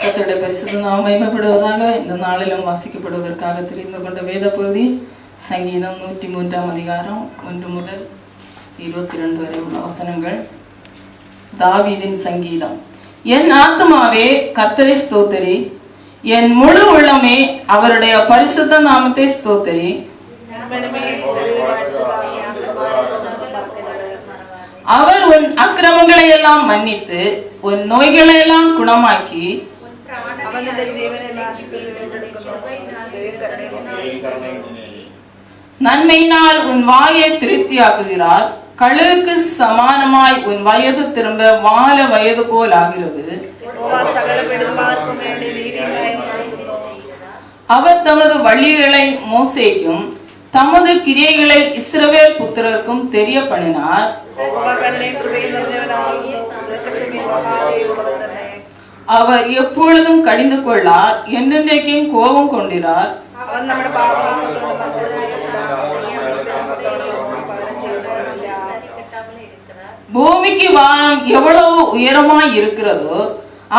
கர்த்தருடைய பரிசுத்த நாமம் மகிமைப்படுவதாக. இந்த நாளிலும் வாசிக்கப்படுவதற்காக தெரிந்து கொண்ட வேத பகுதி சங்கீதம் 103 அதிகாரம் 1 முதல் 22 வரை உள்ள வசனங்கள். தாவீதின் சங்கீதம். என் ஆத்துமாவே கர்த்தரை ஸ்தோத்திரி, என் முழு உள்ளமே அவருடைய பரிசுத்த நாமத்தை ஸ்தோத்திரி. அவர் உன் அக்கிரமங்களை எல்லாம் மன்னித்து உன் நோய்களை எல்லாம் குணமாக்கி நன்மையினால் உன் வாயை திருப்தியாக்குகிறார். கழுகுக்கு சமானமாய் உன் வயது திரும்ப வாழ வயது போல் ஆகிறது. அவர் தமது வழிகளை மோசேக்கும் தமது கிரியைகளை இஸ்ரவேல் புத்திரருக்கும் தெரிய பண்ணினார். அவர் எப்பொழுதும் கடிந்து கொள்ளார், என்றென்றைக்கும் கோபம் கொண்டிரார். பூமிக்கு வானம் எவ்வளவு உயரமாய் இருக்கிறதோ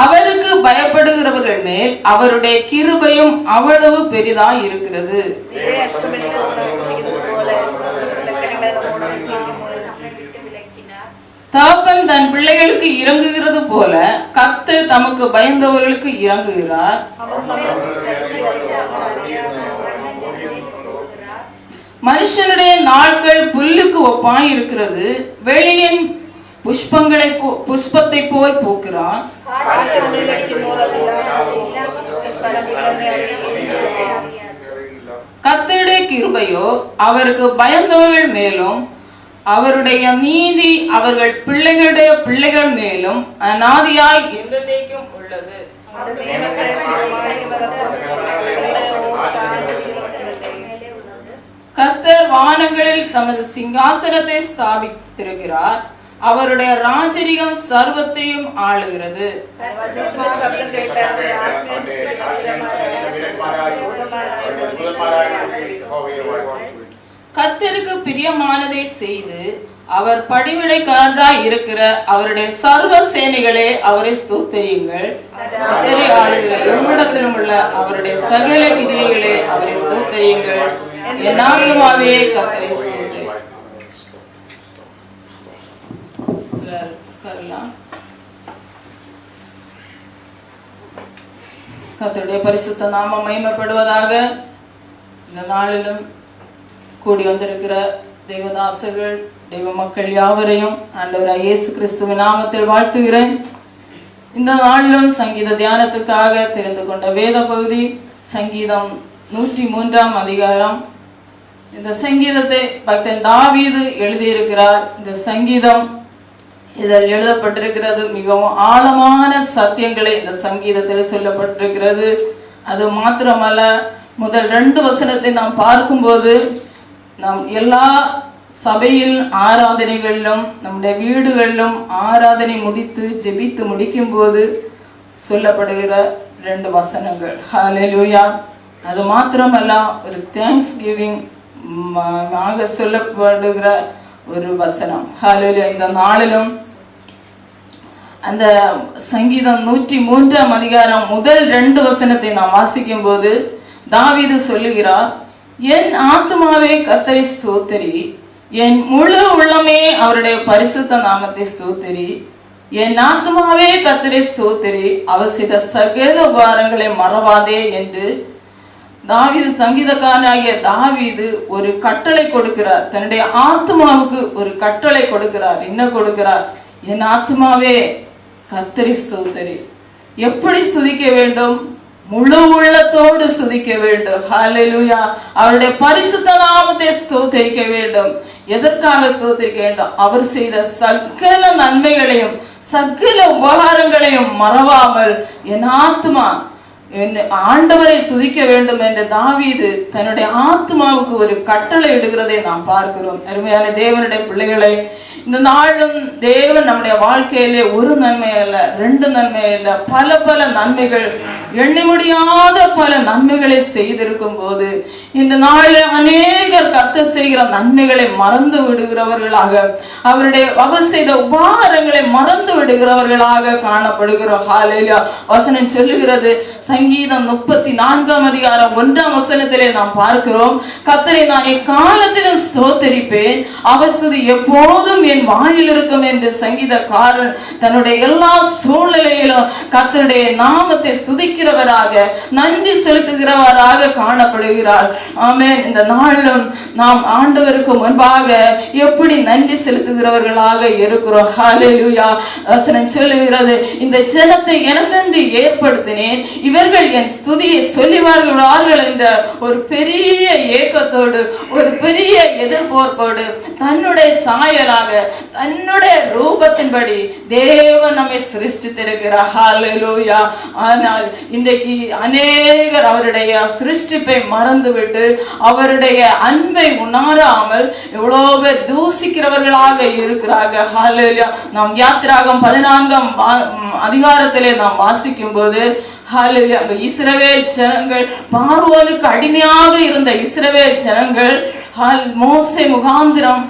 அவருக்கு பயப்படுகிறவர்கள் மேல் அவருடைய கிருபையும் அவ்வளவு பெரிதாய் இருக்கிறது. தகப்பன் தன் பிள்ளைகளுக்கு இறங்குகிறது போல கர்த்தர் தமக்கு பயந்தவர்களுக்கு இறங்குகிறார். மனுஷனுடைய நாட்கள் புல்லுக்கு ஒப்பாய் இருக்கிறது. வெளியின் புஷ்பத்தை போல் பூக்கிறான். கர்த்தருடைய கிருபையோ அவருக்கு பயந்தவர்கள் மேலும் அவருடைய நீதி அவர்கள் பிள்ளைகளுடைய பிள்ளைகள் மேலும் அநாதியாய் என்றென்றைக்கும் உள்ளது. கர்த்தர் வானங்களில் தமது சிங்காசனத்தை ஸ்தாபித்திருக்கிறார். அவருடைய ராஜரிகம் சர்வத்தையும் ஆளுகிறது. கர்த்தருக்கு பிரியமானதை செய்து அவர் பணிவிடைக்காரராய் இருக்கிற அவருடைய சர்வ சேனைகளே அவரை ஸ்தோத்திரியுங்கள். கர்த்தரை ஆளுகிற எவ்விடத்திலும் உள்ள அவருடைய சகல கிரியைகளே அவரை ஸ்தோத்திரியுங்கள். என் ஆத்துமாவே கர்த்தரை ஸ்தோத்திரி. கர்த்தருடைய பரிசுத்த நாமம் மகிமைப்படுவதாக. இந்த நாளிலும் கூடி வந்திருக்கிற தெய்வதாசர்கள் தெய்வ மக்கள் யாவரையும் ஆண்டவராகிய இயேசு கிறிஸ்துவின் நாமத்தில் வாழ்த்துகிறேன். இந்த நாளிலும் சங்கீத தியானத்துக்காக தெரிந்து கொண்ட வேத பகுதி சங்கீதம் 103 அதிகாரம். இந்த சங்கீதத்தை பக்தன் தாவீது எழுதியிருக்கிறார். இந்த சங்கீதம் இதில் எழுதப்பட்டிருக்கிறது. மிகவும் ஆழமான சத்தியங்களை இந்த சங்கீதத்தில் சொல்லப்பட்டிருக்கிறது. அது மாத்திரமல்ல, முதல் 2 வசனத்தை நாம் பார்க்கும்போது நாம் எல்லா சபையில் ஆராதனைகளிலும் நம்முடைய வீடுகளிலும் ஆராதனை முடித்து ஜெபித்து முடிக்கும் போது சொல்லப்படுகிற 2 வசனங்கள். ஹல்லேலூயா. அது மாத்திரமல்ல, ஒரு தேங்க்ஸ் கிவிங் ஆக சொல்லப்படுகிற ஒரு வசனம். ஹல்லேலூயா. இந்த நாளிலும் அந்த சங்கீதம் 103 அதிகாரம் முதல் 2 வசனத்தை நாம் வாசிக்கும் போது தாவீது சொல்லுகிறார், என் ஆத்துமாவே கர்த்தரை ஸ்தோத்திரி, என் முழு உள்ளமே அவருடைய பரிசுத்த நாமத்தை ஸ்தோத்திரி. என் ஆத்துமாவே கர்த்தரை ஸ்தோத்திரி, அவர் செய்த சகல உபகாரங்களை மறவாதே என்று தாவீது சங்கீதக்காரனாகிய தாவீது ஒரு கட்டளை கொடுக்கிறார். தன்னுடைய ஆத்மாவுக்கு ஒரு கட்டளை கொடுக்கிறார். என்ன கொடுக்கிறார்? என் ஆத்மாவே கர்த்தரை ஸ்தோத்திரி. எப்படி ஸ்துதிக்க வேண்டும்? முழு உள்ளத்தோடு ஸ்துதிக்க வேண்டும். ஹல்லேலூயா. அவருடைய பரிசுத்த நாமத்தை ஸ்தோத்திரிக்க வேண்டும். எதற்காக ஸ்தோத்திரிக்க வேண்டும்? அவர் செய்த சகல நன்மைகளையும் சகல உபகாரங்களையும் மறவாமல் என் ஆத்மா ஆண்டவரை துதிக்க வேண்டும் என்று தாவீது தன்னுடைய ஆத்மாவுக்கு ஒரு கட்டளை இடுகிறதை நாம் பார்க்கிறோம். அருமையான தேவனுடைய பிள்ளைகளை, இந்த நாளும் தேவன் நம்முடைய வாழ்க்கையிலே ஒரு நன்மை அல்ல, 2 நன்மை அல்ல, பல பல நன்மைகள், எண்ணி முடியாத பல நன்மைகளை செய்திருக்கும் போது இந்த நாளில் அநேகர் கர்த்தர் செய்கிற நன்மைகளை மறந்து விடுகிறவர்களாக, அவருடைய அவர் செய்த உபகாரங்களை மறந்து விடுகிறவர்களாக காணப்படுகிறோம். ஹல்லேலூயா. வசனம் சொல்லுகிறது, சங்கீதம் 34ஆம் அதிகாரம் 1ஆம் வசனத்திலே நாம் பார்க்கிறோம், கர்த்தரை நான் எக்காலத்திலும் ஸ்தோத்தரிப்பேன், அவர் ஸ்துதி எப்போதும் என் வாயில் இருக்கும் என்று சங்கீதக்காரன் தன்னுடைய எல்லா சூழ்நிலையிலும் கர்த்தருடைய நாமத்தை ஸ்துதிக்கிறவராக, நன்றி செலுத்துகிறவராக காணப்படுகிறார். ஆமென். இந்த நாளிலும் நாம் ஆண்டவருக்கு முன்பாக எப்படி நன்றி செலுத்துகிறவர்களாக இருக்கிறோம். ஹல்லேலூயா. வசனம் சொல்லுகிறது, இந்த ஜனத்தை எனக்கென்று ஏற்படுத்தினேன், இவர்கள் என் ஸ்துதியை சொல்லுவார்கள் என்ற ஒரு பெரிய ஏக்கத்தோடு, ஒரு பெரிய எதிர்பார்ப்போடு, தன்னுடைய சாயலாக, தன்னுடைய ரூபத்தின்படி தேவன் நம்மை சிருஷ்டித்திருக்கிறார். ஹல்லேலூயா. ஆனால் இன்றைக்கு அநேகர் அவருடைய சிருஷ்டிப்பை மறந்துவிட்டு அவருடைய அன்பை உணராமல் எவ்வளோ பேர் தூசிக்கிறவர்களாக இருக்கிறார்கள். ஹல்லேலூயா. நாம் யாத்திராகமம் 14ஆம் அதிகாரத்திலே நாம் வாசிக்கும் போது இஸ்ரவேல் ஜனங்கள், பார்வோனுக்கு அடிமையாக இருந்த இஸ்ரவேல் ஜனங்கள், மோசே முகாந்திரம்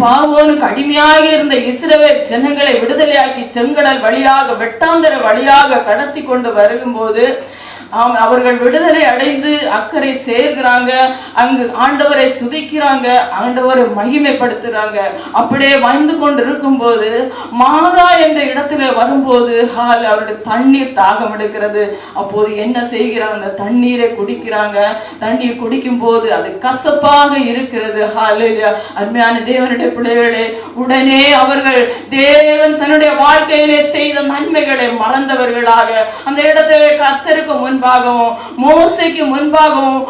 பார்வோனுக்கு அடிமையாக இருந்த இஸ்ரவேல் ஜனங்களை விடுதலையாக்கி செங்கடல் வழியாக, வெட்டாந்தர வழியாக கடத்தி கொண்டு வரும்போது அவர்கள் விடுதலை அடைந்து அக்கறை சேர்கிறாங்க. அங்கு ஆண்டவரை ஸ்துதிக்கிறாங்க, ஆண்டவரை மகிமைப்படுத்துறாங்க. அப்படியே வந்து கொண்டு இருக்கும் போது மாறா என்ற இடத்துல வரும்போது அவருடைய தண்ணீர் தாகம் எடுக்கிறது. அப்போது என்ன செய்கிறாங்க? அந்த தண்ணீரை குடிக்கிறாங்க. தண்ணீர் குடிக்கும் போது அது கசப்பாக இருக்கிறது. ஹல்லேலூயா. அருமையான தேவனுடைய பிள்ளைகளே, உடனே அவர்கள் தேவன் தன்னுடைய வாழ்க்கையிலே செய்த நன்மைகளை மறந்தவர்களாக அந்த இடத்துல கர்த்தருக்கு முன்பாகவும் மோசேக்கு முன்பாகவும்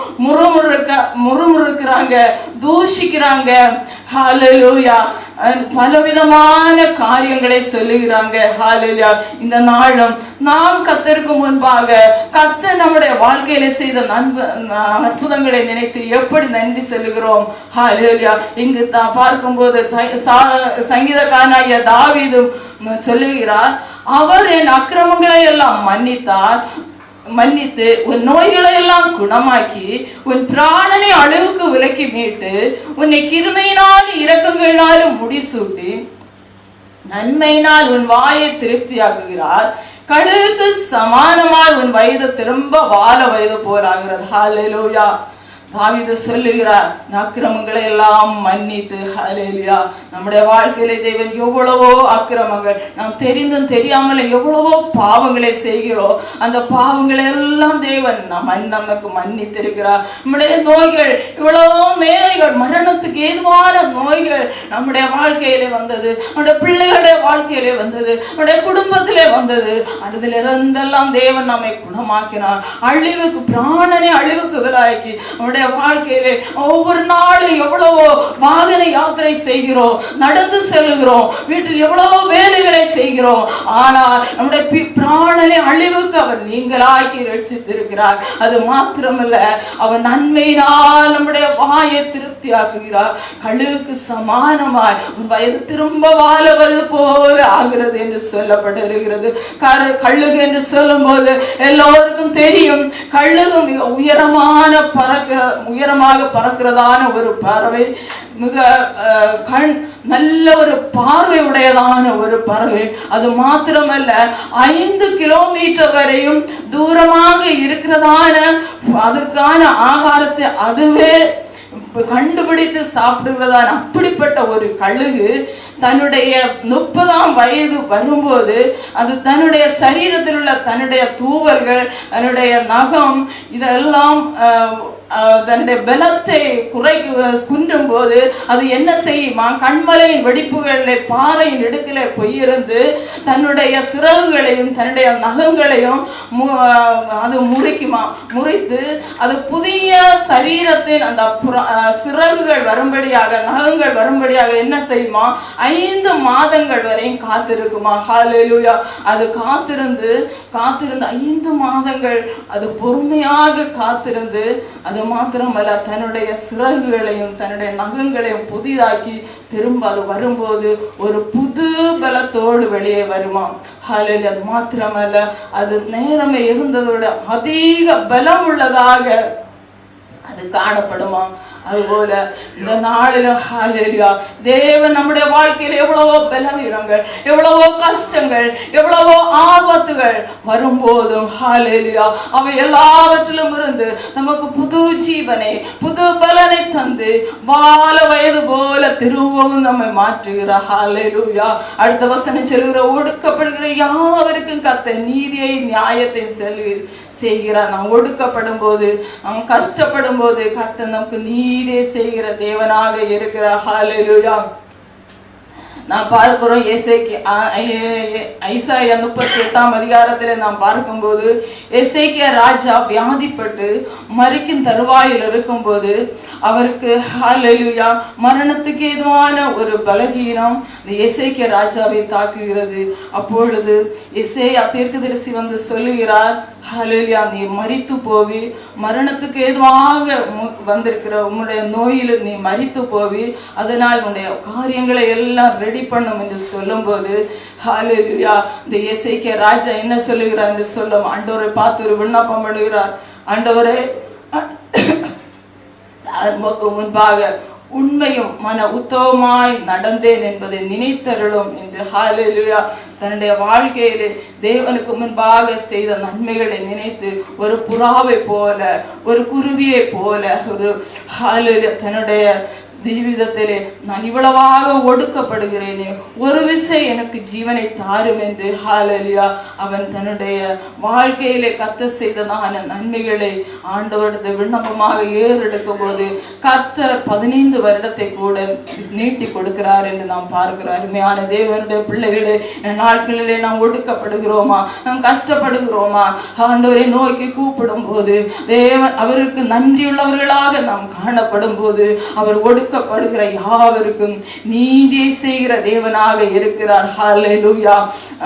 முறுமுறுக்கிறாங்க, தூஷிக்கிறாங்க. ஹல்லேலூயா. பலவிதமான காரியங்களை சொல்லுகிறாங்க. ஹல்லேலூயா. இந்த நாளும் நாம் கர்த்தருக்கு முன்பாக கர்த்தர் நம்முடைய வாழ்க்கையில செய்த அற்புதங்களை நினைத்து எப்படி நன்றி சொல்லுகிறோம். ஹல்லேலூயா. இங்கு பார்க்கும்போது சங்கீதக்காரனாகிய தாவீது சொல்லுகிறார், அவர் என் அக்கிரமங்களை எல்லாம் மன்னித்து உன் நோய்களை எல்லாம் குணமாக்கி உன் பிராணனை அழிவுக்கு விலக்கி மீட்டு உன்னை கிருமையினாலும் இரக்கங்களினாலும் முடிசூட்டி நன்மையினால் உன் வாயை திருப்தியாக்குகிறார். கழுகுக்கு சமானமாய் உன் வயது திரும்ப வாழ வயது போலாகிறது. ஹல்லேலூயா. தாவீது சொல்லுகிறார், அக்கிரமங்களை எல்லாம் மன்னித்து. ஹல்லேலூயா. நம்முடைய வாழ்க்கையில தேவன் எவ்வளவோ அக்கிரமங்கள், நாம் தெரிந்தும் தெரியாமல எவ்வளவோ பாவங்களை செய்கிறோம். அந்த பாவங்களை எல்லாம் தேவன் நமக்கு மன்னித்திருக்கிறார். நம்முடைய நோய்கள், இவ்வளவோ நோய்கள், மரணத்துக்கு ஏதுவான நோய்கள் நம்முடைய வாழ்க்கையிலே வந்தது, நம்முடைய பிள்ளைகளுடைய வாழ்க்கையிலே வந்தது, நம்முடைய குடும்பத்திலே வந்தது. அதிலிருந்தெல்லாம் தேவன் நம்மை குணமாக்கினார். அழிவுக்கு, பிராணனை அழிவுக்கு விலாக்கி நம்முடைய வாழ்க்கையிலே ஒவ்வொரு நாளும் எவ்வளவோ வாகன யாத்திரை செய்கிறோம், நடந்து செல்கிறோம், வீட்டில் எவ்வளவோ வேலைகளை செய்கிறோம். ஆனால் நம்முடைய பிராணனை அழிவுக்கு அவர் நீங்களாக்கி ரட்சித்திருக்கிறார். அது மாத்திரமல்ல, அவர் நன்மையினால் நம்முடைய வாயை திருப்தியாக்குகிறார். கழுகுக்கு சமானமாய் உன் வயது திரும்ப வாழவது போல ஆகிறது என்று சொல்லப்பட்டிருக்கிறது. கழுகு என்று சொல்லும் போது எல்லோருக்கும் தெரியும், கழுகு மிக உயரமாக பறக்கிறதான ஒரு பறவை, மிக நல்ல ஒரு பார்வை உடையதான ஒரு பறவை. அது மாத்திரமல்ல, 5 கிலோமீட்டர் வரையும் தூரமாக இருக்கிறதான அதற்கான ஆகாரத்தை அதுவே கண்டுபிடித்து சாப்பிடுகிறதான அப்படிப்பட்ட ஒரு கழுகு தன்னுடைய 30ஆம் வயது வரும்போது அது தன்னுடைய சரீரத்தில் உள்ள தன்னுடைய தூவல்கள், தன்னுடைய நகம், இதெல்லாம் தன்னுடைய பலத்தை குன்றும் போது அது என்ன செய்யுமா? கண்மலையின் வெடிப்புகளில் பாறையின் இடுக்கிலே போயிருந்து தன்னுடைய சிறகுகளையும் தன்னுடைய நகங்களையும் அது முறித்து அது புதிய சரீரத்தின் அந்த சிறகுகள் வரும்படியாக, நகங்கள் வரும்படியாக என்ன செய்யுமா? 5 மாதங்கள் வரையும் காத்திருக்குமா. ஹல்லேலூயா. அது காத்திருந்து 5 மாதங்கள் அது பொறுமையாக காத்திருந்து அது அது மாத்திரமல்ல, தன்னுடைய சிறகுகளையும் தன்னுடைய நகங்களையும் புதிதாக்கி திரும்ப அது வரும்போது ஒரு புது பலத்தோடு வெளியே வருமா. ஹல்லேலூயா. அது மாத்திரமல்ல, அது நேரமே இருந்ததோட அதிக பலம் உள்ளதாக அது காணப்படுமா. அதுபோல இந்த நாளிலும் ஹல்லேலூயா, தேவன் நம்முடைய வாழ்க்கையில எவ்வளவோ பலவீனங்கள், எவ்வளவோ கஷ்டங்கள், எவ்வளவோ ஆபத்துகள் வரும்போதும் ஹல்லேலூயா, அவை எல்லாவற்றிலும் இருந்து நமக்கு புது ஜீவனை, புது பலனை தந்து வாழ வயது போல திரும்பவும் நம்மை மாற்றுகிறார். ஹல்லேலூயா. அடுத்த வசனம் சொல்கிற, ஒடுக்கப்படுகிற யாவருக்கும் கர்த்தர் நீதியை நியாயத்தை செய்கிறார். நாம் ஒடுக்கப்படும் போது, நாம் கஷ்டப்படும் போது கர்த்தர் நமக்கு நீதியை செய்கிற தேவனாக இருக்கிறார். ஹல்லேலூயா. நாம் பார்க்கிறோம், ஐசாயா 38ஆம் அதிகாரத்திலே நாம் பார்க்கும்போது, எசேக்கியா ராஜா வியாதிப்பட்டு மரிக்கும் தருவாயில் இருக்கும்போது அவருக்கு ஹல்லேலூயா மரணத்துக்கு ஏதுவான ஒரு பலகீனம் இந்த எசேக்கியா ராஜாவை தாக்குகிறது. அப்பொழுது எசேயா தீர்க்கதரிசி வந்து சொல்லுகிறார், ஹல்லேலூயா, நீ மரித்து போவி, மரணத்துக்கு ஏதுவாக வந்திருக்கிற உன்னுடைய நோயில் நீ மரித்து போவி, அதனால் உன்னுடைய காரியங்களை எல்லாம் ரெடி பண்ணும் என்று சொல்லும் போது ஹல்லேலூயா, இந்த எசேக்கியா ராஜா என்ன சொல்லுகிறார் என்று சொல்லும், ஆண்டவரை பார்த்து ஒரு விண்ணப்பம் பண்ணுகிறார். ஆண்டவரே, முன்பாக உண்மையும் மன உத்தவமாய் நடந்தேன் என்பதை நினைத்தருளும் என்று ஹல்லேலூயா தன்னுடைய வாழ்க்கையிலே தேவனுக்கு முன்பாக செய்த நன்மைகளை நினைத்து ஒரு புறாவை போல, ஒரு குருவியை போல, ஒரு ஹல்லேலூயா தன்னுடைய ஜீவிதத்திலே நான் இவ்வளவாக ஒடுக்கப்படுகிறேனே, ஒரு விசை எனக்கு ஜீவனை தாரும் என்று ஹல்லேலூயா அவன் தன்னுடைய வாழ்க்கையிலே கர்த்தர் செய்ததான நன்மைகளை ஆண்டவரிடத்தை விண்ணப்பமாக ஏறெடுக்கும் போது கர்த்தர் 15 வருடத்தை கூட நீட்டி கொடுக்கிறார் என்று நாம் பார்க்கிறோம். அருமையான தேவனுடைய பிள்ளைகளே, நாட்களிலே நாம் ஒடுக்கப்படுகிறோமா, நாம் கஷ்டப்படுகிறோமா, ஆண்டவரை நோக்கி கூப்பிடும் போது தேவன் அவருக்கு நன்றியுள்ளவர்களாக நாம் காணப்படும் போது அவர் ஒடுக்கப்படுகிற யாவருக்கும் நீதியை செய்கிற தேவனாக இருக்கிறார். ஹல்லேலூயா.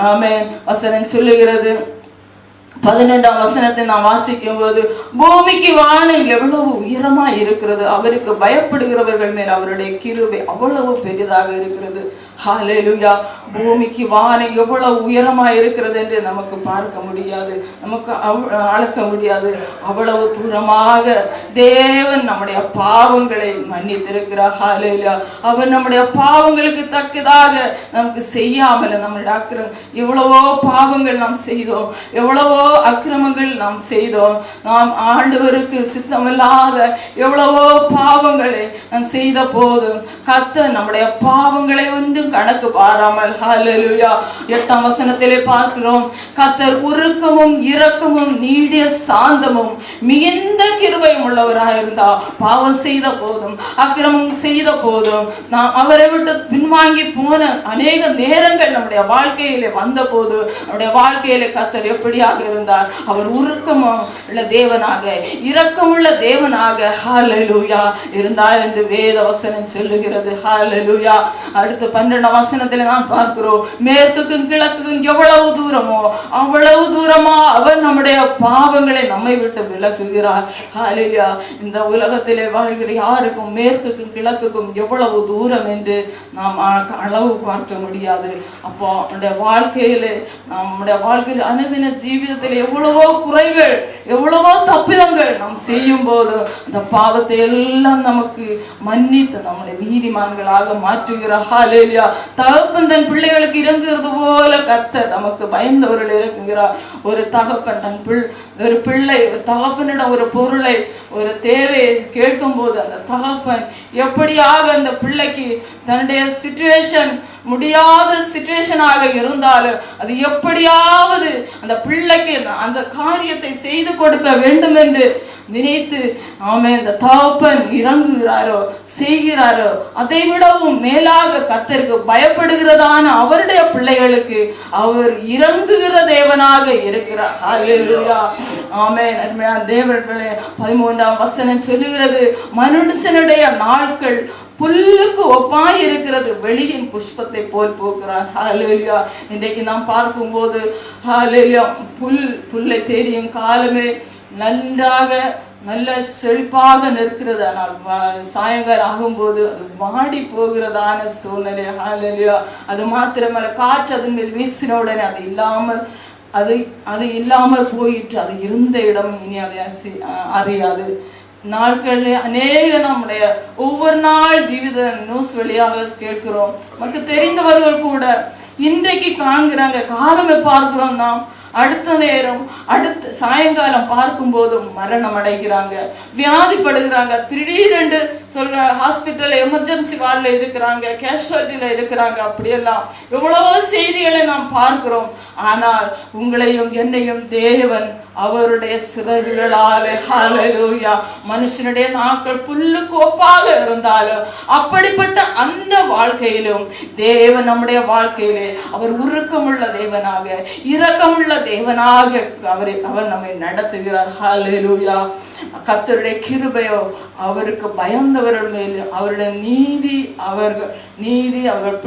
ஆமென். வசனம் சொல்லுகிறது, 11ஆம் வசனத்தை நாம் வாசிக்கும் போது, பூமிக்கு வானம் எவ்வளவு உயரமா இருக்கிறது, அவருக்கு பயப்படுகிறவர்கள் மேல் அவருடைய கிருபை அவ்வளவு பெரிதாக இருக்கிறது. ஹல்லேலூயா. பூமிக்கு வானம் எவ்வளவு உயரமா இருக்கிறது என்று நமக்கு பார்க்க முடியாது, நமக்கு அளக்க முடியாது. அவ்வளவு தூரமாக தேவன் நம்முடைய பாவங்களை மன்னித்திருக்கிறார். ஹல்லேலூயா. அவர் நம்முடைய பாவங்களுக்கு தக்கதாக நமக்கு செய்யாமல், நம்முடைய அக்கிரமம் எவ்வளவோ பாவங்கள் நாம் செய்தோம், எவ்வளவோ அக்கிரமங்கள் நாம் செய்தோம், நாம் ஆண்டவருக்கு சித்தமில்லாத எவ்வளவோ பாவங்களை நாம் செய்த போது கர்த்தர் நம்முடைய பாவங்களை ஒன்றும் கணக்கு பாராமல் ஹல்லேலூயா 8ஆம் வசனத்திலே பார்க்கிறோம், கர்த்தர் உருக்கமும் இரக்கமும் நீடிய சாந்தமும் மிகுந்த கிருபையும் உள்ளவராக இருந்தா, பாவம் செய்த போதும் அக்கிரமம் செய்த போதும் நாம் அவரை விட்டு பின்வாங்கி போன அநேக நேரங்கள் நம்முடைய வாழ்க்கையிலே வந்த போது நம்முடைய வாழ்க்கையிலே கர்த்தர் எப்படியாக இருந்தார், அவர் உருக்கமும் உள்ள தேவனாக இரக்கமுள்ள தேவனாக ஹல்லேலூயா இருந்தார் என்று வேத வசனம் சொல்லுகிறது. ஹல்லேலூயா. அடுத்து 12ஆம் வசனத்தில் நாம் பார்க்கிறோம், மேற்குக்கும் கிழக்குக்கும் எவ்வளவு தூரமோ அவ்வளவு தூரமா அவர் நம்முடைய பாவங்களை நம்மை விட்டு விலக்குகிறார். ஹல்லேலூயா. இந்த உலகத்திலே வாழ்கிற யாருக்கும் மேற்குக்கும் கிழக்குக்கும் எவ்வளவு தூரம் என்று நாம் அளவு பார்க்க முடியாது. அப்போ நம்முடைய வாழ்க்கையிலே அனுதின ஜீவிதத்தில் எவ்வளவோ குறைகள், எவ்வளவோ தப்பிதங்கள் நாம் செய்யும் போது அந்த பாவத்தை எல்லாம் நமக்கு மன்னித்து நம்மளை நீதிமான்களாக மாற்றுகிறார். ஹல்லேலூயா. தகப்பன் தன் பிள்ளைகளுக்கு இறங்குகிறது போல கர்த்தர் நமக்கு பயந்தவர்கள் இறங்குகிறார். ஒரு தகப்பன் ஒரு பிள்ளை ஒரு தகப்பனிடம் ஒரு பொருளை, ஒரு தேவையை கேட்கும் போது அந்த தகப்பன் எப்படியாக அந்த பிள்ளைக்கு தன்னுடைய சிச்சுவேஷன் முடியாத சிச்சுவேஷனாக இருந்தாலும் அது எப்படியாவது அந்த பிள்ளைக்கு அந்த காரியத்தை செய்து கொடுக்க வேண்டும் என்று நினைத்து இந்த தகப்பன் இறங்குகிறாரோ செய்கிறாரோ, அதை விடவும் மேலாக கர்த்தருக்கு பயப்படுகிறதான அவருடைய பிள்ளைகளுக்கு அவர் இறங்குகிற தேவனாக இருக்கிறார். ஹல்லேலூயா. ஆமென். அருமையான தேவர்களே, 13ஆம் வசனம் சொல்லுகிறது, மனுஷனுடைய நாட்கள் புல்லுக்கு ஒப்பாய் இருக்கிறது, வெளியின் புஷ்பத்தை போல் போகிறார். ஹல்லேலூயா. இன்றைக்கு நாம் பார்க்கும்போது ஹல்லேலூயா புல்லை தெரியும் காலமே நன்றாக நல்ல செழிப்பாக நிற்கிறது. ஆனால் சாயங்காலம் ஆகும்போது அது வாடி போகிறதான சூழ்நிலை. ஹல்லேலூயா. அது மாத்திரமல்ல, காற்று அதன் மேல் வீசின உடனே அது இல்லாமல் போயிட்டு அது இருந்த இடம் இனி அதை அறியாது. நாட்களில் அநேக நம்முடைய ஒவ்வொரு நாள் ஜீவித நியூஸ் வழியாக கேட்கிறோம். நமக்கு தெரிந்தவர்கள் கூட இன்றைக்கு காண்கிறாங்க, காலமே பார்க்கிறோம். நாம் அடுத்த நேரம் அடுத்த சாயங்காலம் பார்க்கும் போதும் மரணம் அடைகிறாங்க, வியாதிப்படுகிறாங்க. திடீரென்று சொல்ற ஹாஸ்பிட்டல் எமர்ஜென்சி வார்டில் இருக்கிறாங்க, கேஷுவாலிட்டியில இருக்கிறாங்க. அப்படியெல்லாம் எவ்வளவோ செய்திகளை நாம் பார்க்கிறோம். ஆனால் உங்களையும் என்னையும் தேவன் அவருடைய சிறகுகளாலே, ஹல்லேலூயா, மனுஷனுடைய நாட்கள் புல்லுக்கு ஒப்பாக இருந்தாலும் அப்படிப்பட்ட அந்த வாழ்க்கையிலும் தேவன் நம்முடைய வாழ்க்கையிலே அவர் உருக்கமுள்ள தேவனாக, இரக்கமுள்ள தேவனாக அவர் நம்மை நடத்துகிறார். ஹல்லேலூயா. கர்த்தருடைய கிருபையோ அவருக்கு பயந்தவர்கள் மேல், அவருடைய நீதி அவர்கள்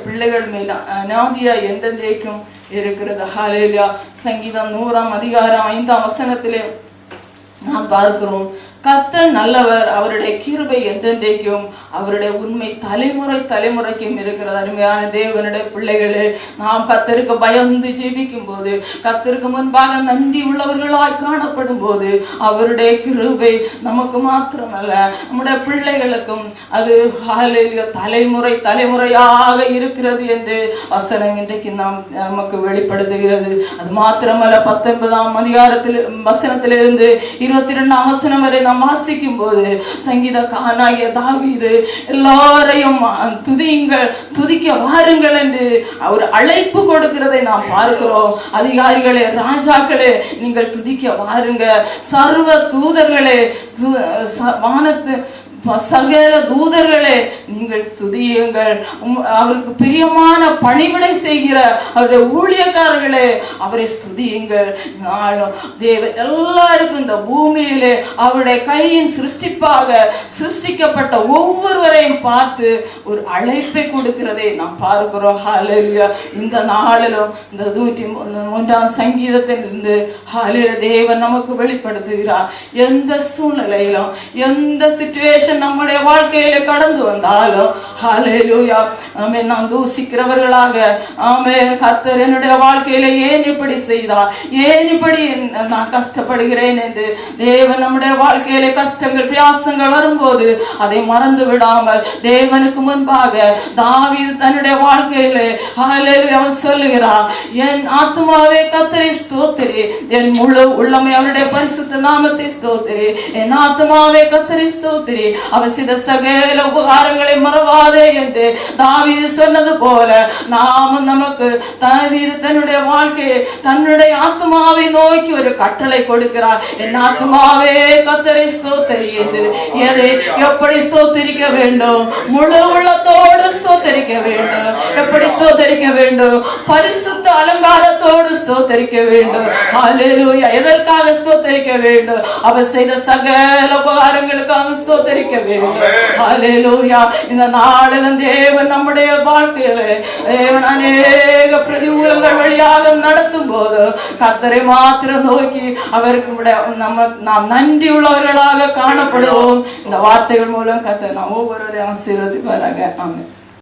பிள்ளைகள் மேல் அநாதியா என்றென்றைக்கும் இருக்கிறது. ஹல்லேலூயா. சங்கீதம் 100:5 நாம் பார்க்கிறோம், கர்த்தர் நல்லவர், அவருடைய கிருபை என்றென்றைக்கும், அவருடைய உண்மை தலைமுறைக்கும் இருக்கிறது. அருமையான தேவனுடைய பிள்ளைகளே, நாம் கர்த்தருக்கு பயந்து ஜெபிக்கும் போது, கர்த்தருக்கு முன்பாக நன்றி உள்ளவர்களாய் காணப்படும் போது, அவருடைய கிருபை நமக்கு மாத்திரமல்ல நம்முடைய பிள்ளைகளுக்கும் அது ஹல்லேலூயா தலைமுறையாக இருக்கிறது என்று வசனம் இன்றைக்கு நமக்கு வெளிப்படுத்துகிறது. அது மாத்திரமல்ல, 19 வசனத்திலிருந்து 22 வசனம் வரை நாம் வாசிக்கும் போது சங்கீதக்காரனாகிய தாவீது எல்லாரையும் துதிக்க வாருங்கள் என்று அவர் அழைப்பு கொடுக்கிறதை நாம் பார்க்கிறோம். அதிகாரிகளே, ராஜாக்களே, நீங்கள் துதிக்க வாருங்க. சர்வ தூதர்களே, வானத்து சகல தூதர்களே, நீங்கள் துதியுங்கள். அவருக்கு பிரியமான பணிவிடை செய்கிற அவருடைய ஊழியக்காரர்களே, அவரை ஸ்துதியுங்கள். தேவன் எல்லாருக்கும் இந்த பூமியிலே அவருடைய கையின் சிருஷ்டிக்கப்பட்ட ஒவ்வொருவரையும் பார்த்து ஒரு அழைப்பை கொடுக்கிறதை நாம் பார்க்கிறோம். ஹல்லேலூயா. இந்த நாளிலும் இந்த 103 சங்கீதத்திலிருந்து ஹல்லேலூயா தேவன் நமக்கு வெளிப்படுத்துகிறார். எந்த சூழ்நிலையிலும், எந்த சிச்சுவேஷன் நம்முடைய வாழ்க்கையில கடந்து வந்தாலும் ஹல்லேலூயா, ஆமென், நாம் தூசிக்கிறவர்களாக, ஆமென், கர்த்தர் என்னுடைய வாழ்க்கையில ஏன் இப்படி செய்தார், ஏன் இப்படி நான் கஷ்டப்படுகிறேன் என்று தேவன் நம்முடைய வாழ்க்கையில கஷ்டங்கள் பிரயாசங்கள் வரும்போது அதை மறந்து விடாமல் தேவனுக்கு முன்பாக தாவீது தன்னுடைய வாழ்க்கையில ஹல்லேலூயா அவன் சொல்லுகிறான், என் ஆத்துமாவே கர்த்தரை ஸ்தோத்திரி, என் முழு உள்ளமே அவருடைய பரிசுத்த நாமத்தை ஸ்தோத்திரி, என் ஆத்துமாவே கர்த்தரை ஸ்தோத்திரி, அவர் செய்த சகல உபகாரங்களை மறவாதே என்று தாவீது சொன்னது போல நமக்கு தாவீது தன்னுடைய வாழ்க்கையை, தன்னுடைய ஆத்மாவை நோக்கி ஒரு கட்டளை கொடுக்கிறார். என் ஆத்மாவே கர்த்தரை ஸ்தோத்திரி என்று. எதை எப்படி ஸ்தோத்திரிக்க வேண்டும்? முழு உள்ளத்தோடு ஸ்தோத்திரிக்க வேண்டும். எப்படி ஸ்தோத்திரிக்க வேண்டும்? பரிசுத்த அலங்காரத்தோடு ஸ்தோத்திரிக்க வேண்டும். ஹல்லேலூயா. எதற்காக ஸ்தோத்திரிக்க வேண்டும்? அவர் செய்த சகல உபகாரங்களுக்காக ஸ்தோத்திரிக்க வேண்டும். ஹல்லேலூயா. இந்த நாளிலும் தேவன் நம்முடைய வாழ்க்கையில தேவன் அநேக பிரதிகூலங்கள் வழியாக நடத்தும் போது கர்த்தரை மாத்திரம் நோக்கி அவருக்கு நாம் நன்றி உள்ளவர்களாக காணப்படுவோம். இந்த வார்த்தைகள் மூலம் கர்த்தர் நாம் ஒவ்வொருவரையும் ஆசீர்வதிப்பாராக. ஆமென்.